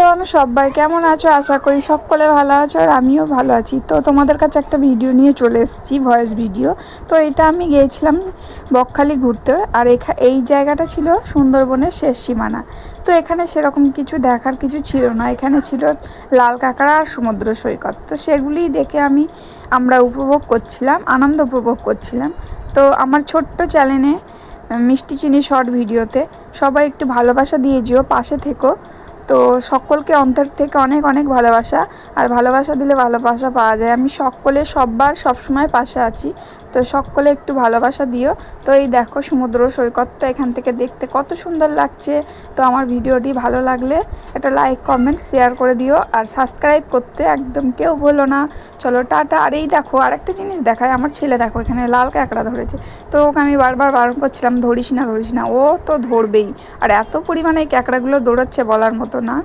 Everyone, সবাই কেমন আছো? আশা করি সকলে ভালো আছো আর আমিও ভালো আছি। তো তোমাদের কাছে একটা ভিডিও নিয়ে চলে এসেছি, ভয়েস ভিডিও। তো এটা আমি গিয়েছিলাম বকখালি ঘুরতে, আর এই জায়গাটা ছিল সুন্দরবনের শেষ সীমানা। তো এখানে সেরকম কিছু দেখার কিছু ছিল না, এখানে ছিল লাল কাঁকড়া আর সমুদ্র সৈকত। তো সেগুলি দেখে আমরা উপভোগ করছিলাম, আনন্দ উপভোগ করছিলাম। তো আমার ছোট্ট চ্যানেলে মিষ্টি চিনি শর্ট ভিডিওতে সবাই একটু ভালোবাসা দিয়ে যেও, পাশে থেকো। তো সকলকে অন্তর থেকে অনেক অনেক ভালোবাসা, আর ভালোবাসা দিলে ভালোবাসা পাওয়া যায়। আমি সবার সবসময় পাশে আছি। তো সকলে একটু ভালোবাসা দিও। তো এই দেখো সমুদ্র সৈকতটা এখান থেকে দেখতে কত সুন্দর লাগছে। তো আমার ভিডিওটি ভালো লাগলে একটা লাইক কমেন্ট শেয়ার করে দিও, আর সাবস্ক্রাইব করতে একদম কেউ ভুলো না। চলো টাটা। আর এই দেখো আরেকটা জিনিস দেখায়, আমার ছেলে দেখো এখানে লাল কাঁকড়া ধরেছে। তো ওকে আমি বারবার বারণ করছিলাম ধরিস না, ও তো ধরবেই। আর এত পরিমাণে এই কাঁকড়াগুলো দৌড়াচ্ছে বলার মতো না।